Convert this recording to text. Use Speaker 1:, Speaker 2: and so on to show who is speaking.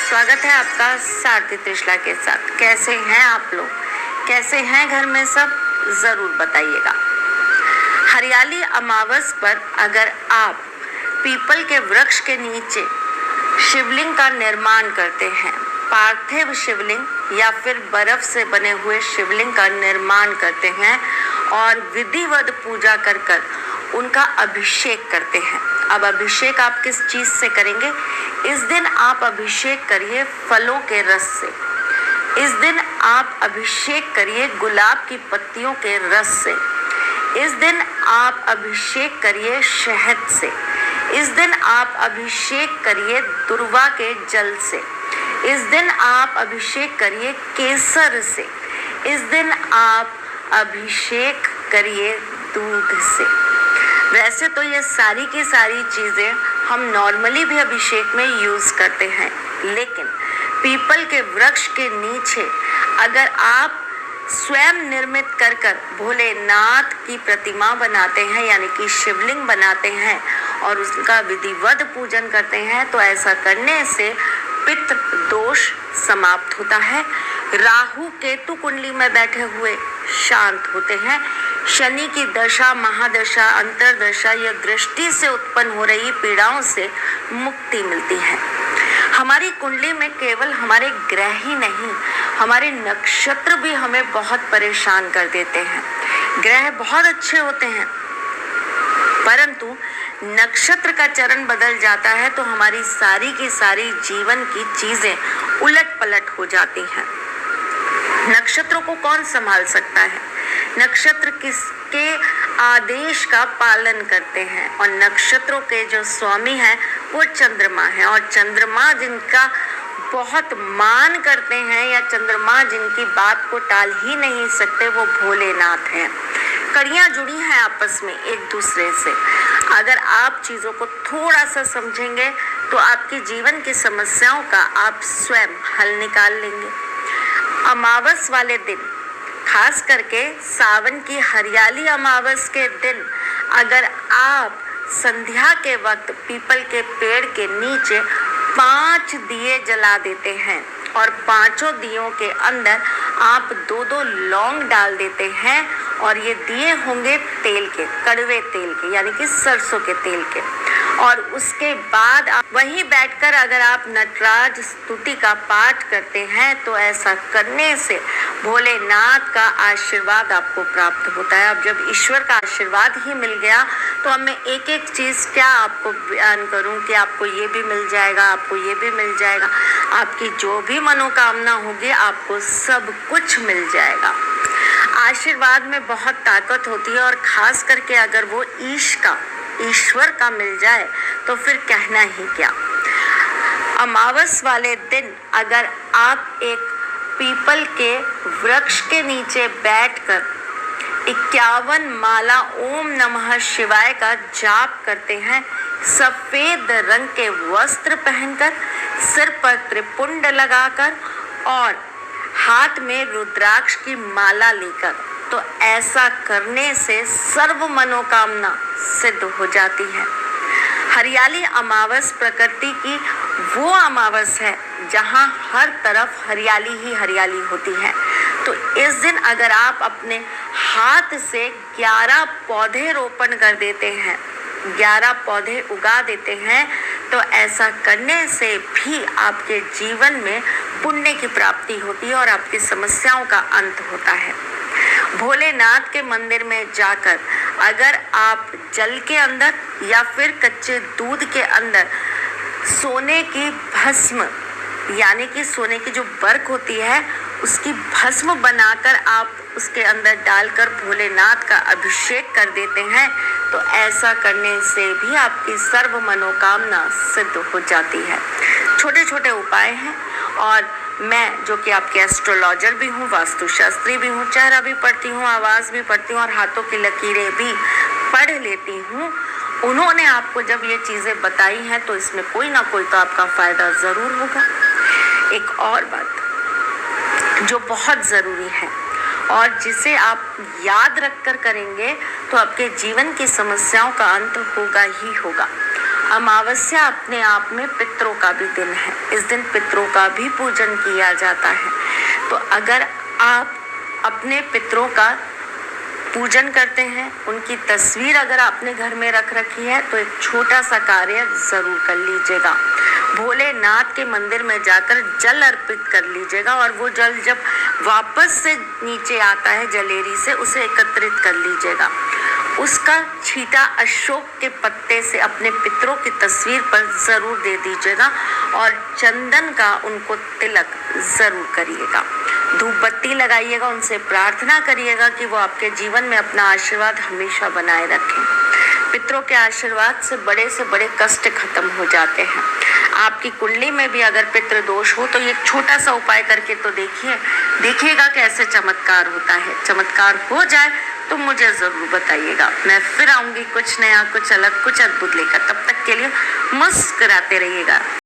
Speaker 1: स्वागत है आपका सारथी त्रिशला के साथ। कैसे हैं आप लोग? कैसे हैं घर में सब? ज़रूर बताइएगा। हरियाली अमावस पर अगर आप पीपल के वृक्ष के नीचे शिवलिंग का निर्माण करते हैं, पार्थिव शिवलिंग या फिर बर्फ से बने हुए शिवलिंग का निर्माण करते हैं और विधिवत पूजा कर कर उनका अभिषेक करते हैं। अब अभिषेक आप किस चीज़ से करेंगे? इस दिन आप अभिषेक करिए फलों के रस से। इस दिन आप अभिषेक करिए गुलाब की पत्तियों के रस से। इस दिन आप अभिषेक करिए शहद से। इस दिन आप अभिषेक करिए दुर्वा के जल से। इस दिन आप अभिषेक करिए केसर से। इस दिन आप अभिषेक करिए दूध से। वैसे तो ये सारी की सारी चीज़ें हम नॉर्मली भी अभिषेक में यूज़ करते हैं, लेकिन पीपल के वृक्ष के नीचे अगर आप स्वयं निर्मित कर कर भोलेनाथ की प्रतिमा बनाते हैं, यानी कि शिवलिंग बनाते हैं और उसका विधिवत पूजन करते हैं, तो ऐसा करने से पितृ दोष समाप्त होता है। राहु केतु कुंडली में बैठे हुए शांत होते हैं। शनि की दशा, महादशा, अंतरदशा या दृष्टि से उत्पन्न हो रही पीड़ाओं से मुक्ति मिलती है। हमारी कुंडली में केवल हमारे ग्रह ही नहीं, हमारे नक्षत्र भी हमें बहुत परेशान कर देते हैं। ग्रह बहुत अच्छे होते हैं, परंतु नक्षत्र का चरण बदल जाता है तो हमारी सारी की सारी जीवन की चीजें उलट पलट हो जाती हैं। नक्षत्रों को कौन संभाल सकता है? नक्षत्र किसके आदेश का पालन करते हैं? और नक्षत्रों के जो स्वामी हैं वो चंद्रमा है, और चंद्रमा जिनका बहुत मान करते हैं या चंद्रमा जिनकी बात को टाल ही नहीं सकते, वो भोलेनाथ हैं। कड़ियाँ जुड़ी हैं आपस में एक दूसरे से। अगर आप चीज़ों को थोड़ा सा समझेंगे तो आपके जीवन की समस्याओं का आप स्वयं हल निकाल लेंगे। अमावस वाले दिन, खास करके सावन की हरियाली अमावस के दिन, अगर आप संध्या के वक्त पीपल के पेड़ के नीचे 5 दिए जला देते हैं और 5 दियों के अंदर आप 2-2 लौंग डाल देते हैं, और ये दिए होंगे तेल के, कड़वे तेल के, यानी कि सरसों के तेल के, और उसके बाद आप वहीं बैठकर अगर आप नटराज स्तुति का पाठ करते हैं तो ऐसा करने से भोलेनाथ का आशीर्वाद आपको प्राप्त होता है। अब जब ईश्वर का आशीर्वाद ही मिल गया तो अब मैं एक एक चीज़ क्या आपको बयान करूं कि आपको ये भी मिल जाएगा, आपको ये भी मिल जाएगा। आपकी जो भी मनोकामना होगी आपको सब कुछ मिल जाएगा। आशीर्वाद में बहुत ताकत होती है, और ख़ास करके अगर वो ईश्वर का मिल जाए तो फिर कहना ही क्या। अमावस वाले दिन अगर आप एक पीपल के वृक्ष के नीचे बैठकर 51 माला ओम नमः शिवाय का जाप करते हैं, सफ़ेद रंग के वस्त्र पहनकर, सिर पर त्रिपुंड लगाकर और हाथ में रुद्राक्ष की माला लेकर, तो ऐसा करने से सर्व मनोकामना सिद्ध हो जाती है। हरियाली अमावस प्रकृति की वो अमावस है जहाँ हर तरफ हरियाली ही हरियाली होती है। तो इस दिन अगर आप अपने हाथ से 11 पौधे रोपण कर देते हैं, 11 पौधे उगा देते हैं, तो ऐसा करने से भी आपके जीवन में पुण्य की प्राप्ति होती है और आपकी समस्याओं का अंत होता है। भोलेनाथ के मंदिर में जाकर अगर आप जल के अंदर या फिर कच्चे दूध के अंदर सोने की भस्म, यानी कि सोने की जो बर्क होती है उसकी भस्म बनाकर आप उसके अंदर डालकर भोलेनाथ का अभिषेक कर देते हैं, तो ऐसा करने से भी आपकी सर्व मनोकामना सिद्ध हो जाती है। छोटे छोटे उपाय हैं, और मैं जो कि आपके एस्ट्रोलॉजर भी हूँ, वास्तुशास्त्री भी हूँ, चेहरा भी पढ़ती हूँ, आवाज़ भी पढ़ती हूँ और हाथों की लकीरें भी पढ़ लेती हूँ, उन्होंने आपको जब ये चीज़ें बताई हैं तो इसमें कोई ना कोई तो आपका फ़ायदा ज़रूर होगा। एक और बात जो बहुत ज़रूरी है और जिसे आप याद रखकर करेंगे तो आपके जीवन की समस्याओं का अंत होगा ही होगा, अमावस्या अपने आप में पितरों का भी दिन है। इस दिन पितरों का भी पूजन किया जाता है। तो अगर आप अपने पितरों का पूजन करते हैं, उनकी तस्वीर अगर आपने घर में रख रखी है, तो एक छोटा सा कार्य जरूर कर लीजिएगा। भोलेनाथ के मंदिर में जाकर जल अर्पित कर लीजिएगा और वो जल जब वापस से नीचे आता है जलेरी से, उसे एकत्रित कर लीजिएगा। उसका छींटा अशोक के पत्ते से अपने पितरों की तस्वीर पर जरूर दे दीजिएगा और चंदन का उनको तिलक जरूर करिएगा। धूप बत्ती लगाइएगा, उनसे प्रार्थना करिएगा कि वो आपके जीवन में अपना आशीर्वाद हमेशा बनाए रखें। पितरों के आशीर्वाद से बड़े कष्ट खत्म हो जाते हैं। आपकी कुंडली में भी अगर पितृ दोष हो तो ये छोटा सा उपाय करके तो देखिएगा कैसे चमत्कार होता है। चमत्कार हो जाए तो मुझे जरूर बताइएगा। मैं फिर आऊंगी कुछ नया, कुछ अलग, कुछ अद्भुत लेकर। तब तक के लिए मुस्कुराते रहिएगा।